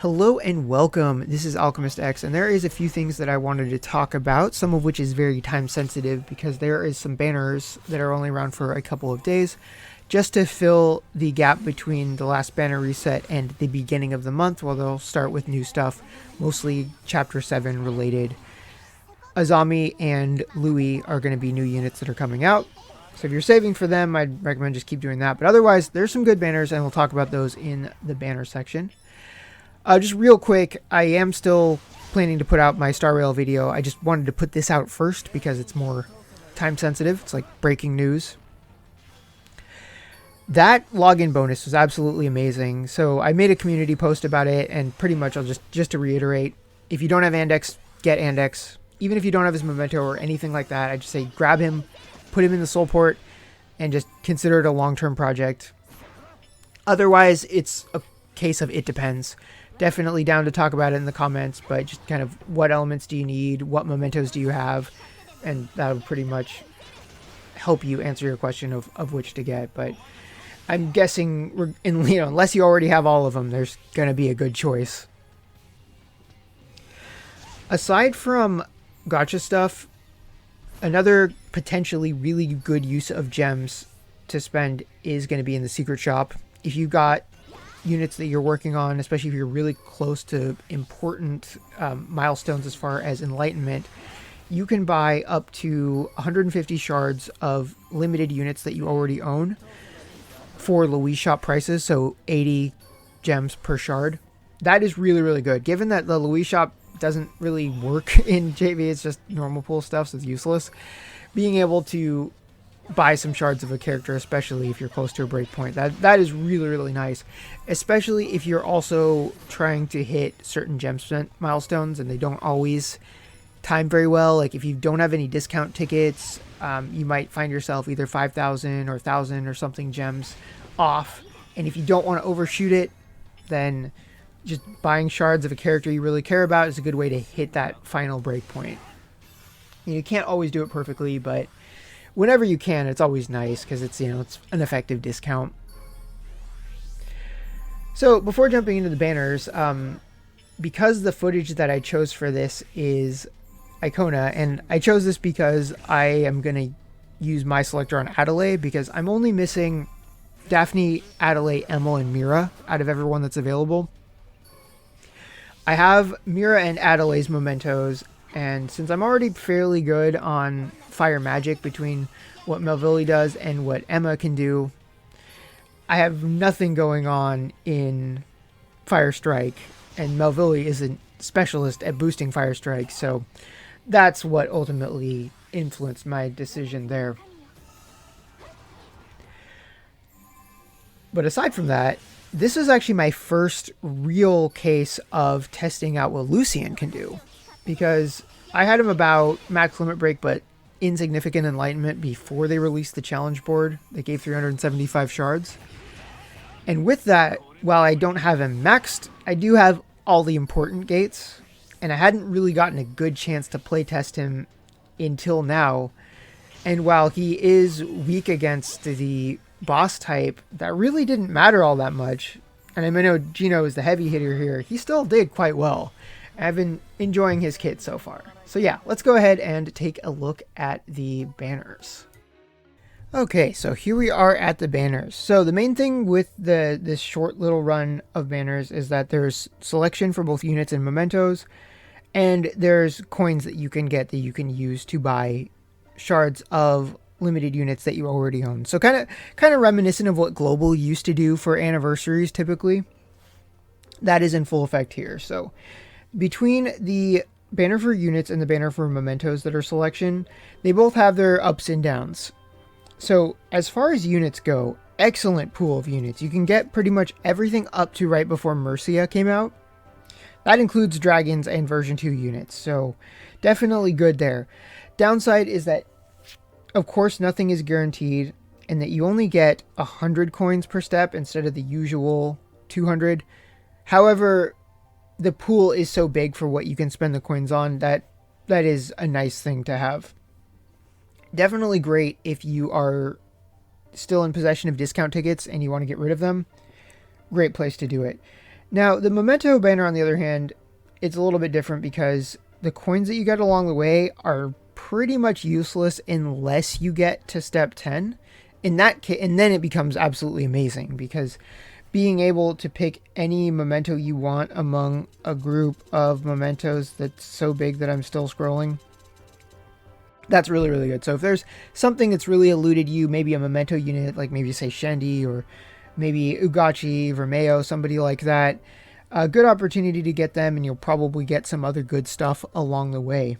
Hello and welcome. This is Alchemist X, and there is a few things that I wanted to talk about, some of which is very time sensitive because there is some banners that are only around for a couple of days, just to fill the gap between the last banner reset and the beginning of the month, while they'll start with new stuff, mostly Chapter 7 related. Azami and Louis are going to be new units that are coming out. So if you're saving for them, I'd recommend just keep doing that. But otherwise, there's some good banners, and we'll talk about those in the banner section. Just real quick, I am still planning to put out my Star Rail video. I just wanted to put this out first because it's more time sensitive. It's like breaking news. That login bonus was absolutely amazing. So I made a community post about it, and pretty much I'll just to reiterate, if you don't have Andex, get Andex. Even if you don't have his memento or anything like that, I just say grab him, put him in the soul port, and just consider it a long-term project. Otherwise, it's a case of it depends. Definitely down to talk about it in the comments, but just kind of what elements do you need, what mementos do you have, and that would pretty much help you answer your question of which to get. But I'm guessing, unless you already have all of them, there's going to be a good choice. Aside from gacha stuff, another potentially really good use of gems to spend is going to be in the secret shop. If you got units that you're working on, especially if you're really close to important milestones as far as enlightenment, you can buy up to 150 shards of limited units that you already own for Louis shop prices, so 80 gems per shard. That is really, really good. Given that the Louis shop doesn't really work in JV, it's just normal pool stuff, so it's useless. Being able to buy some shards of a character, especially if you're close to a breakpoint, that is really, really nice, especially if you're also trying to hit certain gem spent milestones and they don't always time very well. Like if you don't have any discount tickets, you might find yourself either 5,000 or 1,000 or something gems off, and if you don't want to overshoot it, then just buying shards of a character you really care about is a good way to hit that final breakpoint. You can't always do it perfectly, but whenever you can, it's always nice because it's an effective discount. So before jumping into the banners, because the footage that I chose for this is Icona, and I chose this because I am going to use my selector on Adelaide because I'm only missing Daphne, Adelaide, Emil, and Mira out of everyone that's available. I have Mira and Adelaide's mementos, and since I'm already fairly good on fire magic between what Melville does and what Emma can do, I have nothing going on in Fire Strike, and Melville is a specialist at boosting Fire Strike, so that's what ultimately influenced my decision there. But aside from that, this is actually my first real case of testing out what Lucian can do, because I had him about max limit break but insignificant enlightenment before they released the challenge board. They gave 375 shards, and with that, while I don't have him maxed, I do have all the important gates, and I hadn't really gotten a good chance to playtest him until now. And while he is weak against the boss type, that really didn't matter all that much. And I know Gino is the heavy hitter here. He still did quite well. I've been enjoying his kit so far. So yeah, let's go ahead and take a look at the banners. Okay, so here we are at the banners. So the main thing with this short little run of banners is that there's selection for both units and mementos, and there's coins that you can get that you can use to buy shards of limited units that you already own. So kind of reminiscent of what Global used to do for anniversaries typically. That is in full effect here. So between the banner for units and the banner for mementos that are selection, they both have their ups and downs. So as far as units go, excellent pool of units. You can get pretty much everything up to right before Mercia came out. That includes dragons and version 2 units, so definitely good there. Downside is that, of course, nothing is guaranteed, and that you only get 100 coins per step instead of the usual 200. However, the pool is so big for what you can spend the coins on that is a nice thing to have. Definitely great if you are still in possession of discount tickets and you want to get rid of them. Great place to do it. Now, the memento banner, on the other hand, it's a little bit different because the coins that you get along the way are pretty much useless unless you get to step 10. In that case, and then it becomes absolutely amazing because being able to pick any memento you want among a group of mementos that's so big that I'm still scrolling, that's really, really good. So if there's something that's really eluded you, maybe a memento unit, like maybe say Shandy or maybe Ugachi, Vermeo, somebody like that, a good opportunity to get them, and you'll probably get some other good stuff along the way.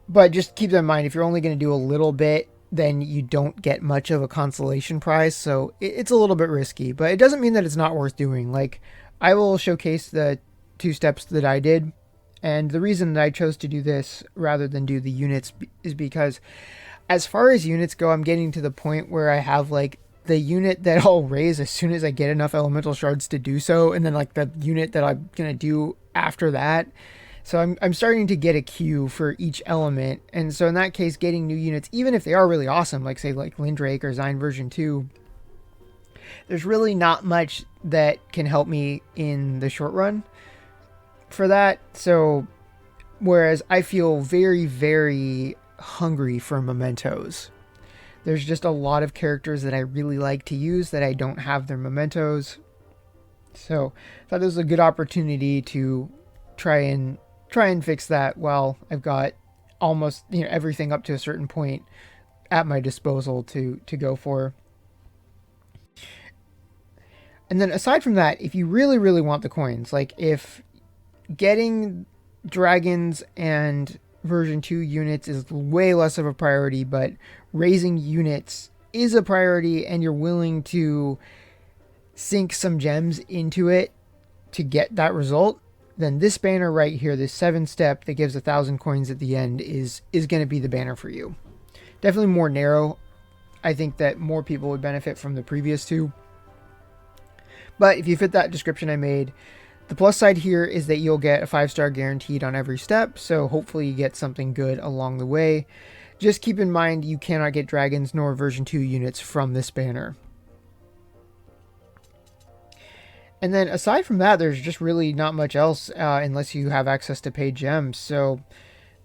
But just keep that in mind, if you're only going to do a little bit, then you don't get much of a consolation prize, so it's a little bit risky, but it doesn't mean that it's not worth doing. Like, I will showcase the 2 steps that I did, and the reason that I chose to do this rather than do the units is because as far as units go, I'm getting to the point where I have like the unit that I'll raise as soon as I get enough elemental shards to do so, and then like the unit that I'm gonna do after that. So I'm starting to get a queue for each element, and so in that case, getting new units, even if they are really awesome, like say like Lindrake or Zine version 2, there's really not much that can help me in the short run for that. So whereas I feel very, very hungry for mementos, there's just a lot of characters that I really like to use that I don't have their mementos. So I thought this was a good opportunity to try and fix that while I've got almost, you know, everything up to a certain point at my disposal to go for. And then aside from that, if you really, really want the coins, like if getting dragons and version 2 units is way less of a priority, but raising units is a priority and you're willing to sink some gems into it to get that result, then this banner right here, this 7-step that gives 1,000 coins at the end is going to be the banner for you. Definitely more narrow. I think that more people would benefit from the previous 2. But if you fit that description I made, the plus side here is that you'll get a 5-star guaranteed on every step, so hopefully you get something good along the way. Just keep in mind you cannot get dragons nor version 2 units from this banner. And then aside from that, there's just really not much else unless you have access to paid gems. So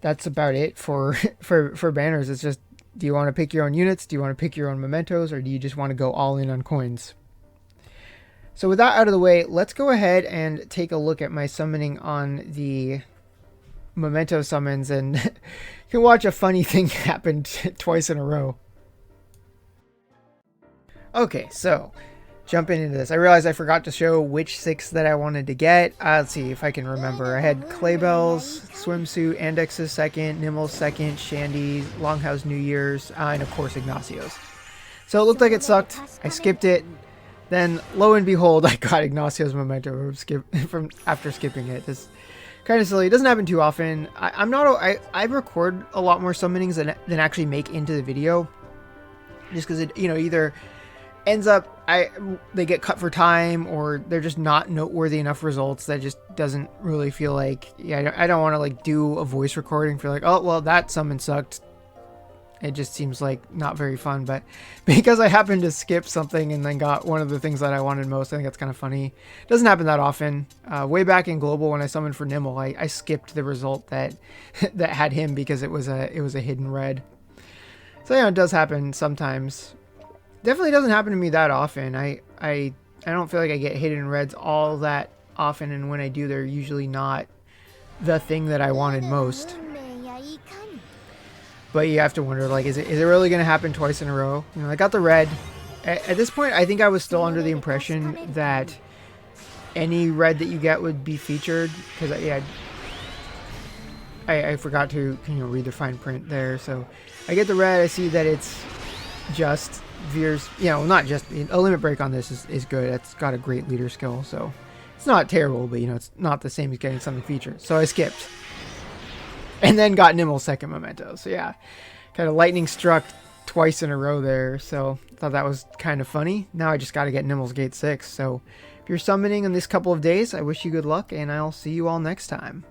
that's about it for for banners. It's just, do you want to pick your own units? Do you want to pick your own mementos? Or do you just want to go all in on coins? So with that out of the way, let's go ahead and take a look at my summoning on the memento summons, and you can watch a funny thing happen twice in a row. Okay, so jumping into this, I realized I forgot to show which 6 that I wanted to get. Let's see if I can remember. I had Claybell's swimsuit, Andex's second, Nimmel's second, Shandy's, Longhouse New Year's, and of course Ignacio's. So it looked like it sucked. I skipped it. Then, lo and behold, I got Ignacio's memento from after skipping it. It's kind of silly. It doesn't happen too often. I record a lot more summonings than actually make into the video, just because it, you know, either ends up they get cut for time, or they're just not noteworthy enough results that just doesn't really feel like, yeah, I don't want to like do a voice recording for like, oh well, that summon sucked. It just seems like not very fun. But because I happened to skip something and then got one of the things that I wanted most, I think that's kind of funny. It doesn't happen that often. Way back in Global, when I summoned for Nimble, I skipped the result that that had him because it was a hidden red. So yeah, it does happen sometimes. Definitely doesn't happen to me that often. I don't feel like I get hidden reds all that often, and when I do, they're usually not the thing that I wanted most. But you have to wonder, like, is it really going to happen twice in a row? You know, I got the red. At this point, I think I was still under the impression that any red that you get would be featured, because I forgot to, you know, read the fine print there. So I get the red. I see that it's just Veer's, you know, not just a limit break on this is good. It's got a great leader skill, so it's not terrible, but you know, it's not the same as getting something featured. So I skipped. And then got Nimble's second memento. So yeah, kind of lightning struck twice in a row there. So I thought that was kind of funny. Now I just got to get Nimble's Gate 6. So if you're summoning in this couple of days, I wish you good luck, and I'll see you all next time.